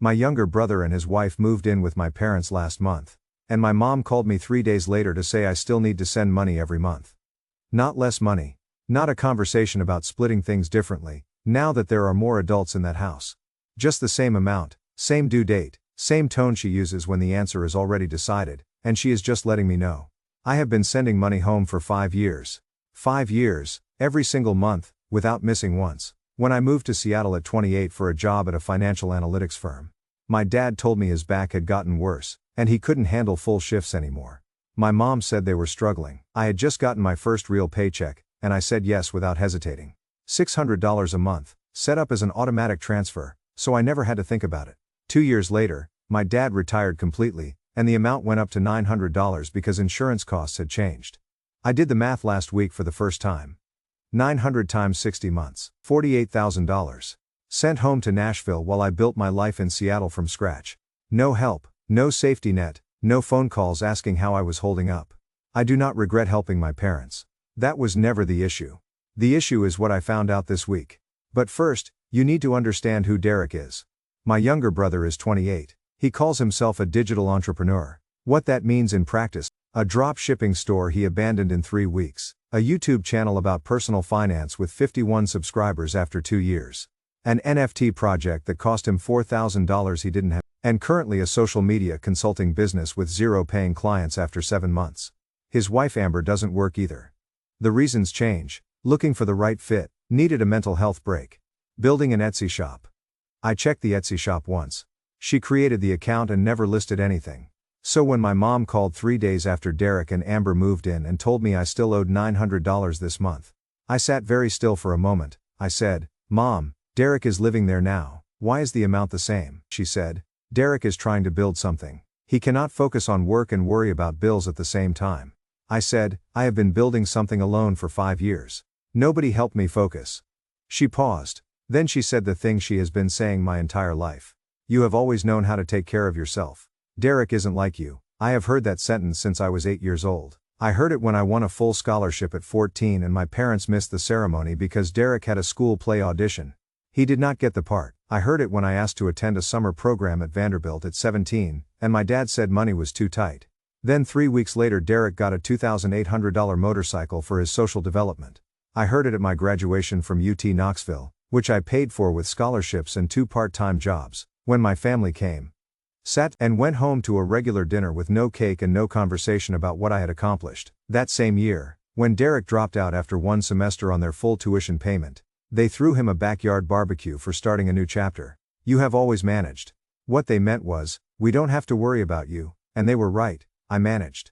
My younger brother and his wife moved in with my parents last month. And my mom called me 3 days later to say I still need to send money every month. Not less money. Not a conversation about splitting things differently, now that there are more adults in that house. Just the same amount, same due date, same tone she uses when the answer is already decided, and she is just letting me know. I have been sending money home for 5 years. 5 years, every single month, without missing once. When I moved to Seattle at 28 for a job at a financial analytics firm, my dad told me his back had gotten worse, and he couldn't handle full shifts anymore. My mom said they were struggling. I had just gotten my first real paycheck, and I said yes without hesitating. $600 a month, set up as an automatic transfer, so I never had to think about it. 2 years later, my dad retired completely, and the amount went up to $900 because insurance costs had changed. I did the math last week for the first time. 900 times 60 months, $48,000. Sent home to Nashville while I built my life in Seattle from scratch. No help, no safety net, no phone calls asking how I was holding up. I do not regret helping my parents. That was never the issue. The issue is what I found out this week. But first, you need to understand who Derek is. My younger brother is 28. He calls himself a digital entrepreneur. What that means in practice: a drop shipping store he abandoned in 3 weeks, a YouTube channel about personal finance with 51 subscribers after 2 years, an NFT project that cost him $4,000 he didn't have, and currently a social media consulting business with 0 paying clients after 7 months. His wife Amber doesn't work either. The reasons change: looking for the right fit, needed a mental health break, building an Etsy shop. I checked the Etsy shop once. She created the account and never listed anything. So when my mom called 3 days after Derek and Amber moved in and told me I still owed $900 this month, I sat very still for a moment. I said, "Mom, Derek is living there now, why is the amount the same?" She said, "Derek is trying to build something. He cannot focus on work and worry about bills at the same time." I said, "I have been building something alone for 5 years. Nobody helped me focus." She paused. Then she said the thing she has been saying my entire life. "You have always known how to take care of yourself. Derek isn't like you." I have heard that sentence since I was 8 years old. I heard it when I won a full scholarship at 14 and my parents missed the ceremony because Derek had a school play audition. He did not get the part. I heard it when I asked to attend a summer program at Vanderbilt at 17, and my dad said money was too tight. Then 3 weeks later Derek got a $2,800 motorcycle for his social development. I heard it at my graduation from UT Knoxville, which I paid for with scholarships and 2 part-time jobs, when my family came, sat, and went home to a regular dinner with no cake and no conversation about what I had accomplished. That same year, when Derek dropped out after 1 semester on their full tuition payment, they threw him a backyard barbecue for starting a new chapter. "You have always managed." What they meant was, "We don't have to worry about you," and they were right. I managed.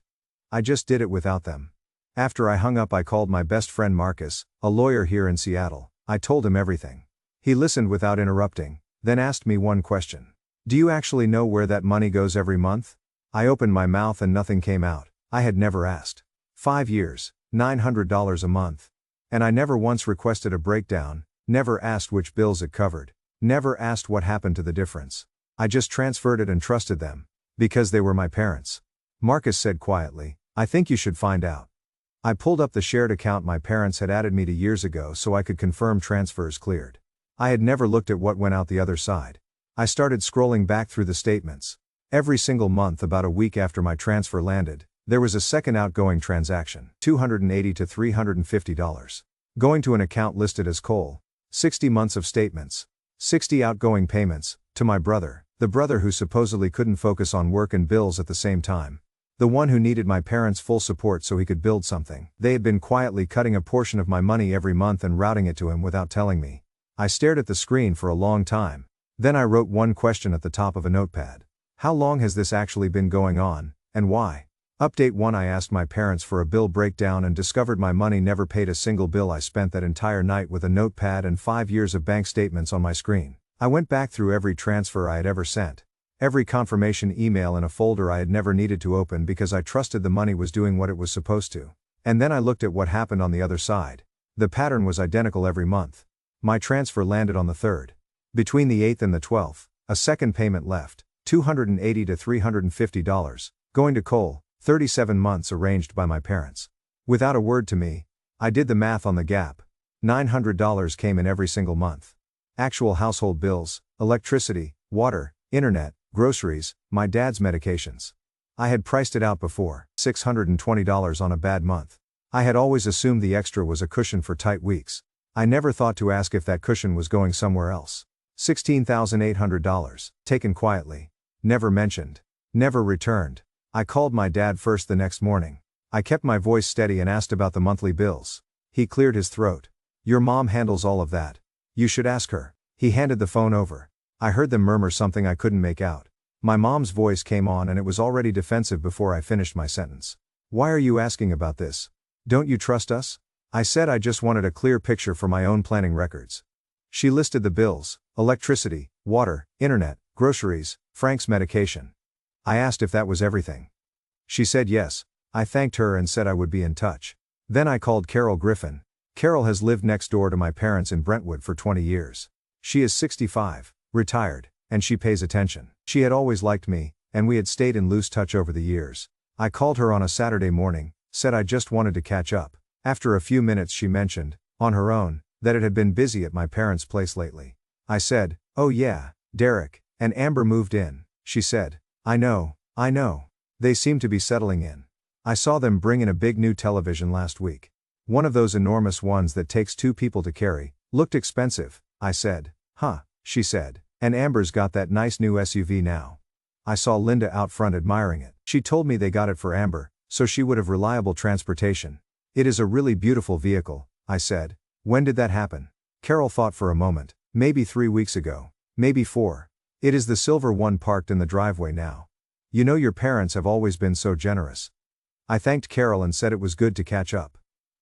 I just did it without them. After I hung up I called my best friend Marcus, a lawyer here in Seattle. I told him everything. He listened without interrupting, then asked me one question. "Do you actually know where that money goes every month?" I opened my mouth and nothing came out. I had never asked. 5 years, $900 a month. And I never once requested a breakdown, never asked which bills it covered, never asked what happened to the difference. I just transferred it and trusted them. Because they were my parents. Marcus said quietly, "I think you should find out." I pulled up the shared account my parents had added me to years ago so I could confirm transfers cleared. I had never looked at what went out the other side. I started scrolling back through the statements. Every single month about a week after my transfer landed, there was a second outgoing transaction, $280 to $350. Going to an account listed as Qley. 60 months of statements. 60 outgoing payments, to my brother, the brother who supposedly couldn't focus on work and bills at the same time. The one who needed my parents' full support so he could build something. They had been quietly cutting a portion of my money every month and routing it to him without telling me. I stared at the screen for a long time. Then I wrote one question at the top of a notepad. How long has this actually been going on, and why? Update 1: I asked my parents for a bill breakdown and discovered my money never paid a single bill. I spent that entire night with a notepad and 5 years of bank statements on my screen. I went back through every transfer I had ever sent. Every confirmation email in a folder I had never needed to open because I trusted the money was doing what it was supposed to. And then I looked at what happened on the other side. The pattern was identical every month. My transfer landed on the 3rd. Between the 8th and the 12th, a second payment left, $280 to $350, going to Qley, 37 months arranged by my parents. Without a word to me, I did the math on the gap. $900 came in every single month. Actual household bills, electricity, water, internet, groceries, my dad's medications. I had priced it out before, $620 on a bad month. I had always assumed the extra was a cushion for tight weeks. I never thought to ask if that cushion was going somewhere else. $16,800, taken quietly. Never mentioned. Never returned. I called my dad first the next morning. I kept my voice steady and asked about the monthly bills. He cleared his throat. Your mom handles all of that. You should ask her. He handed the phone over. I heard them murmur something I couldn't make out. My mom's voice came on and it was already defensive before I finished my sentence. Why are you asking about this? Don't you trust us? I said I just wanted a clear picture for my own planning records. She listed the bills: electricity, water, internet, groceries, Frank's medication. I asked if that was everything. She said yes. I thanked her and said I would be in touch. Then I called Carol Griffin. Carol has lived next door to my parents in Brentwood for 20 years. She is 65, retired, and she pays attention. She had always liked me, and we had stayed in loose touch over the years. I called her on a Saturday morning, said I just wanted to catch up. After a few minutes she mentioned, on her own, that it had been busy at my parents' place lately. I said, oh yeah, Derek and Amber moved in, she said. I know. They seem to be settling in. I saw them bring in a big new television last week. One of those enormous ones that takes 2 people to carry. Looked expensive. I said, huh, she said. And Amber's got that nice new SUV now. I saw Linda out front admiring it. She told me they got it for Amber, so she would have reliable transportation. It is a really beautiful vehicle, I said. When did that happen? Carol thought for a moment. Maybe 3 weeks ago. Maybe 4. It is the silver one parked in the driveway now. You know, your parents have always been so generous. I thanked Carol and said it was good to catch up.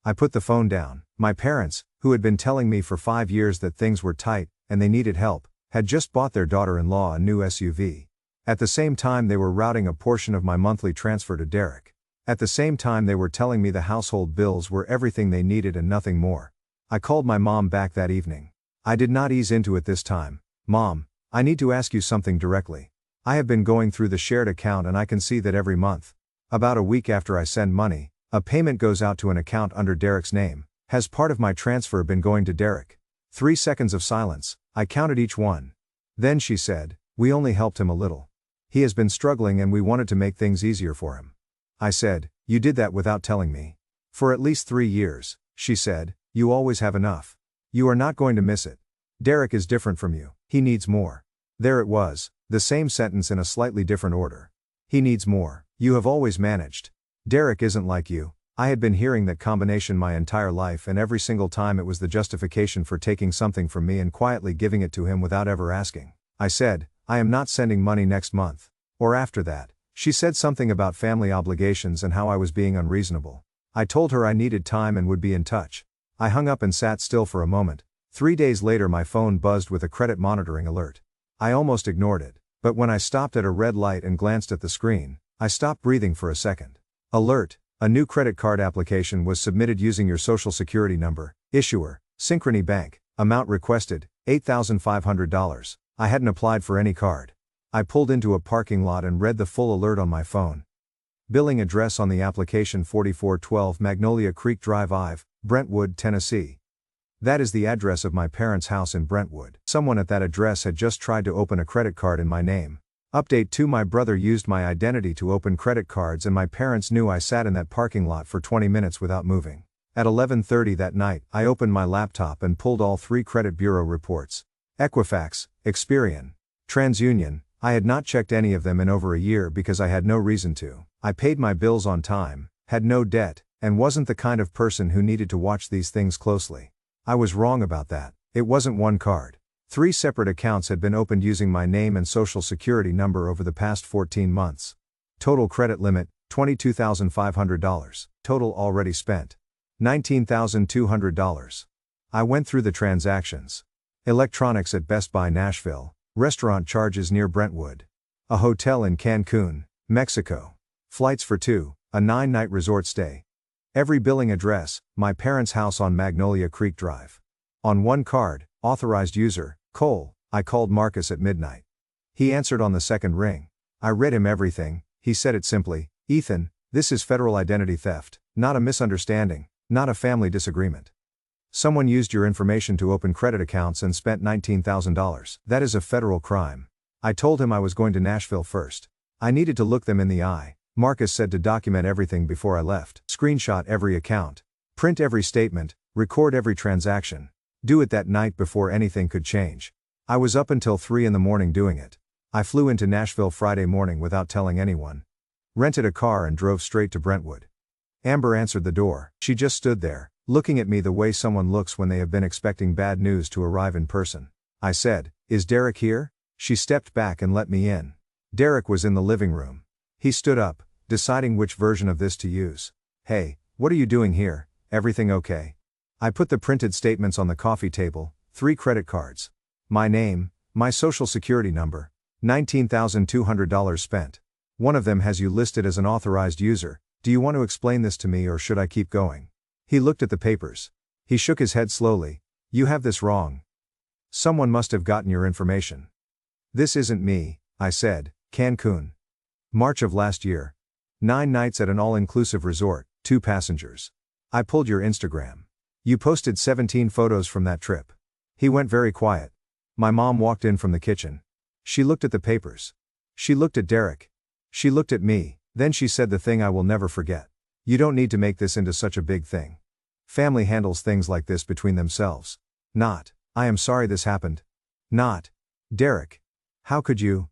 I put the phone down. My parents, who had been telling me for 5 years that things were tight, and they needed help, had just bought their daughter-in-law a new SUV. At the same time they were routing a portion of my monthly transfer to Derek. At the same time they were telling me the household bills were everything they needed and nothing more. I called my mom back that evening. I did not ease into it this time. Mom, I need to ask you something directly. I have been going through the shared account and I can see that every month, about a week after I send money, a payment goes out to an account under Derek's name. Has part of my transfer been going to Derek? 3 seconds of silence. I counted each one. Then she said, we only helped him a little. He has been struggling and we wanted to make things easier for him. I said, you did that without telling me. For at least 3 years, she said, you always have enough. You are not going to miss it. Derek is different from you. He needs more. There it was, the same sentence in a slightly different order. He needs more. You have always managed. Derek isn't like you. I had been hearing that combination my entire life and every single time it was the justification for taking something from me and quietly giving it to him without ever asking. I said, I am not sending money next month. Or after that. She said something about family obligations and how I was being unreasonable. I told her I needed time and would be in touch. I hung up and sat still for a moment. 3 days later my phone buzzed with a credit monitoring alert. I almost ignored it, but when I stopped at a red light and glanced at the screen, I stopped breathing for a second. Alert, a new credit card application was submitted using your social security number, issuer, Synchrony Bank, amount requested, $8,500. I hadn't applied for any card. I pulled into a parking lot and read the full alert on my phone. Billing address on the application 4412 Magnolia Creek Drive Ive, Brentwood, Tennessee. That is the address of my parents' house in Brentwood. Someone at that address had just tried to open a credit card in my name. Update 2: my brother used my identity to open credit cards and my parents knew I sat in that parking lot for 20 minutes without moving. At 11:30 that night, I opened my laptop and pulled all 3 credit bureau reports. Equifax, Experian, TransUnion. I had not checked any of them in over a year because I had no reason to. I paid my bills on time, had no debt, and wasn't the kind of person who needed to watch these things closely. I was wrong about that. It wasn't one card. 3 separate accounts had been opened using my name and social security number over the past 14 months. Total credit limit, $22,500. Total already spent, $19,200. I went through the transactions. Electronics at Best Buy Nashville, restaurant charges near Brentwood. A hotel in Cancun, Mexico. Flights for 2, a 9-night resort stay. Every billing address, my parents' house on Magnolia Creek Drive. On one card, authorized user, Cole. I called Marcus at midnight. He answered on the second ring. I read him everything. He said it simply, Ethan, this is federal identity theft, not a misunderstanding, not a family disagreement. Someone used your information to open credit accounts and spent $19,000. That is a federal crime. I told him I was going to Nashville first. I needed to look them in the eye. Marcus said to document everything before I left. Screenshot every account. Print every statement, record every transaction. Do it that night before anything could change. I was up until 3 in the morning doing it. I flew into Nashville Friday morning without telling anyone. Rented a car and drove straight to Brentwood. Amber answered the door. She just stood there, looking at me the way someone looks when they have been expecting bad news to arrive in person. I said, "Is Derek here?" She stepped back and let me in. Derek was in the living room. He stood up, deciding which version of this to use. "Hey, what are you doing here? Everything okay?" I put the printed statements on the coffee table, 3 credit cards. My name, my social security number, $19,200 spent. One of them has you listed as an authorized user. Do you want to explain this to me or should I keep going? He looked at the papers. He shook his head slowly. "You have this wrong. Someone must have gotten your information." "This isn't me," I said. Cancun. March of last year. 9 nights at an all-inclusive resort, 2 passengers. I pulled your Instagram. You posted 17 photos from that trip. He went very quiet. My mom walked in from the kitchen. She looked at the papers. She looked at Derek. She looked at me, then she said the thing I will never forget. "You don't need to make this into such a big thing. Family handles things like this between themselves. Not, I am sorry this happened. Not, Derek. How could you?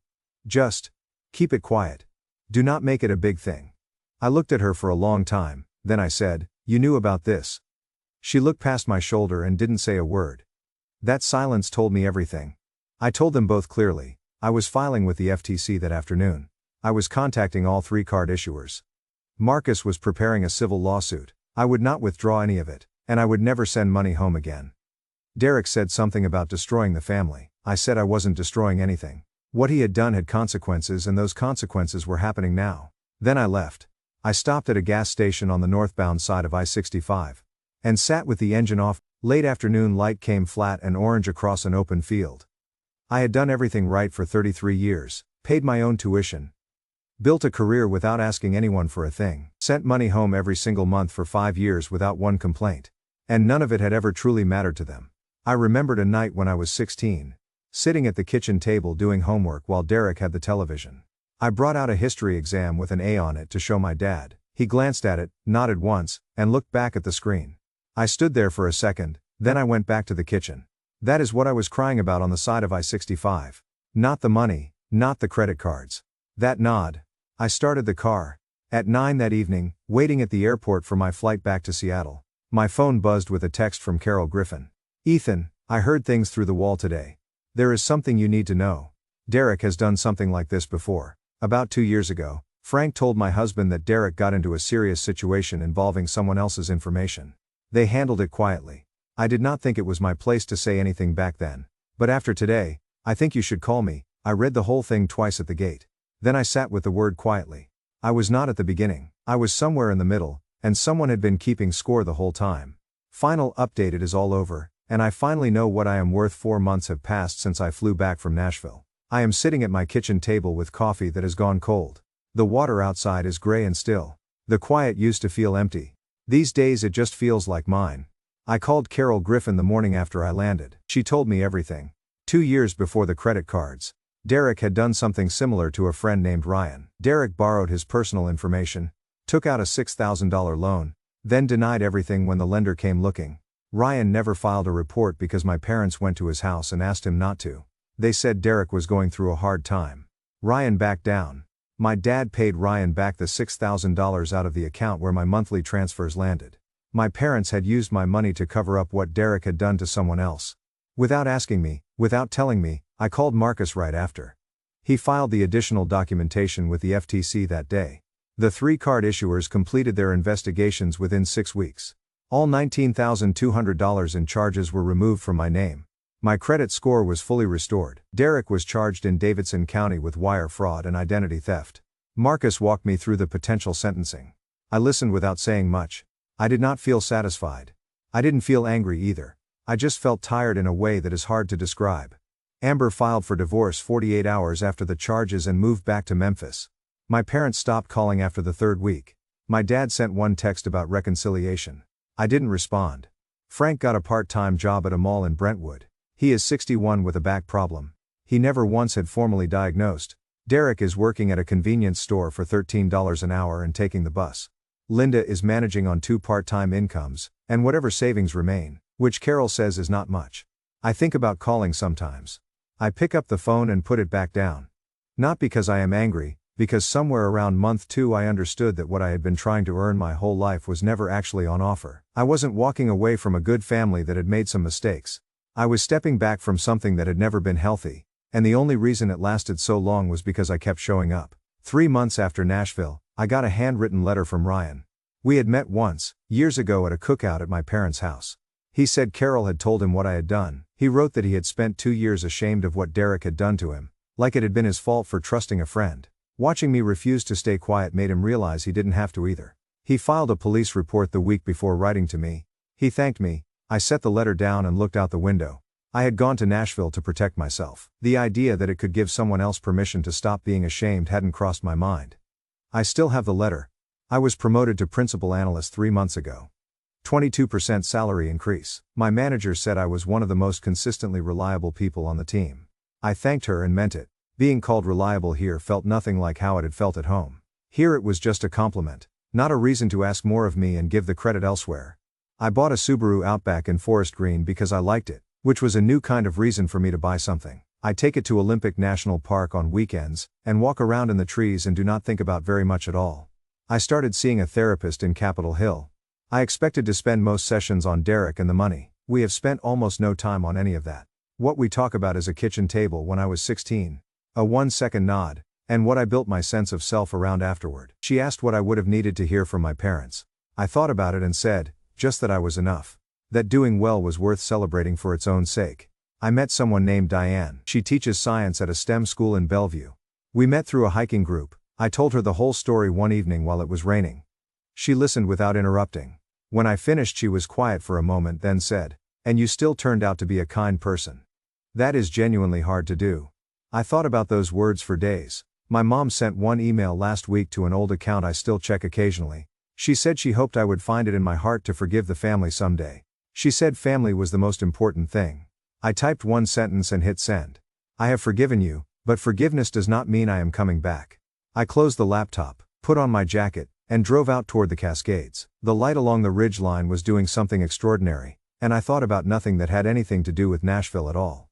Just keep it quiet. Do not make it a big thing." I looked at her for a long time, then I said, "You knew about this?" She looked past my shoulder and didn't say a word. That silence told me everything. I told them both clearly. I was filing with the FTC that afternoon. I was contacting all 3 card issuers. Marcus was preparing a civil lawsuit. I would not withdraw any of it, and I would never send money home again. Derek said something about destroying the family. I said I wasn't destroying anything. What he had done had consequences and those consequences were happening now. Then I left. I stopped at a gas station on the northbound side of I-65. And sat with the engine off. Late afternoon light came flat and orange across an open field. I had done everything right for 33 years, paid my own tuition. Built a career without asking anyone for a thing. Sent money home every single month for 5 years without one complaint. And none of it had ever truly mattered to them. I remembered a night when I was 16. Sitting at the kitchen table doing homework while Derek had the television. I brought out a history exam with an A on it to show my dad. He glanced at it, nodded once, and looked back at the screen. I stood there for a second, then I went back to the kitchen. That is what I was crying about on the side of I-65. Not the money, not the credit cards. That nod. I started the car. At 9 that evening, waiting at the airport for my flight back to Seattle. My phone buzzed with a text from Carol Griffin. "Ethan, I heard things through the wall today. There is something you need to know. Derek has done something like this before. About 2 years ago, Frank told my husband that Derek got into a serious situation involving someone else's information. They handled it quietly. I did not think it was my place to say anything back then. But after today, I think you should call me." I read the whole thing twice at the gate. Then I sat with the word quietly. I was not at the beginning. I was somewhere in the middle, and someone had been keeping score the whole time. Final update: it is all over, and I finally know what I am worth. 4 months have passed since I flew back from Nashville. I am sitting at my kitchen table with coffee that has gone cold. The water outside is gray and still. The quiet used to feel empty. These days it just feels like mine. I called Carol Griffin the morning after I landed. She told me everything. 2 years before the credit cards, Derek had done something similar to a friend named Ryan. Derek borrowed his personal information, took out a $6,000 loan, then denied everything when the lender came looking. Ryan never filed a report because my parents went to his house and asked him not to. They said Derek was going through a hard time. Ryan backed down. My dad paid Ryan back the $6,000 out of the account where my monthly transfers landed. My parents had used my money to cover up what Derek had done to someone else. Without asking me, without telling me, I called Marcus right after. He filed the additional documentation with the FTC that day. The 3 card issuers completed their investigations within 6 weeks. All $19,200 in charges were removed from my name. My credit score was fully restored. Derek was charged in Davidson County with wire fraud and identity theft. Marcus walked me through the potential sentencing. I listened without saying much. I did not feel satisfied. I didn't feel angry either. I just felt tired in a way that is hard to describe. Amber filed for divorce 48 hours after the charges and moved back to Memphis. My parents stopped calling after the 3rd week. My dad sent one text about reconciliation. I didn't respond. Frank got a part-time job at a mall in Brentwood. He is 61 with a back problem. He He never once had formally diagnosed. Derek is working at a convenience store for $13 an hour and taking the bus. Linda is managing on 2 part-time incomes, and whatever savings remain, which Carol says is not much. I think about calling sometimes. I pick up the phone and put it back down. Not because I am angry, because somewhere around month 2 I understood that what I had been trying to earn my whole life was never actually on offer. I wasn't walking away from a good family that had made some mistakes. I was stepping back from something that had never been healthy, and the only reason it lasted so long was because I kept showing up. 3 months after Nashville, I got a handwritten letter from Ryan. We had met once, years ago at a cookout at my parents' house. He said Carol had told him what I had done. He wrote that he had spent 2 years ashamed of what Derek had done to him, like it had been his fault for trusting a friend. Watching me refuse to stay quiet made him realize he didn't have to either. He filed a police report the week before writing to me. He thanked me. I set the letter down and looked out the window. I had gone to Nashville to protect myself. The idea that it could give someone else permission to stop being ashamed hadn't crossed my mind. I still have the letter. I was promoted to principal analyst 3 months ago. 22% salary increase. My manager said I was one of the most consistently reliable people on the team. I thanked her and meant it. Being called reliable here felt nothing like how it had felt at home. Here it was just a compliment, not a reason to ask more of me and give the credit elsewhere. I bought a Subaru Outback in Forest Green because I liked it, which was a new kind of reason for me to buy something. I take it to Olympic National Park on weekends, and walk around in the trees and do not think about very much at all. I started seeing a therapist in Capitol Hill. I expected to spend most sessions on Derek and the money. We have spent almost no time on any of that. What we talk about is a kitchen table when I was 16. A 1-second nod, and what I built my sense of self around afterward. She asked what I would have needed to hear from my parents. I thought about it and said, just that I was enough. That doing well was worth celebrating for its own sake. I met someone named Diane. She teaches science at a STEM school in Bellevue. We met through a hiking group. I told her the whole story one evening while it was raining. She listened without interrupting. When I finished, she was quiet for a moment, then said, "And you still turned out to be a kind person." That is genuinely hard to do. I thought about those words for days. My mom sent one email last week to an old account I still check occasionally. She said she hoped I would find it in my heart to forgive the family someday. She said family was the most important thing. I typed one sentence and hit send. I have forgiven you, but forgiveness does not mean I am coming back. I closed the laptop, put on my jacket, and drove out toward the Cascades. The light along the ridge line was doing something extraordinary, and I thought about nothing that had anything to do with Nashville at all.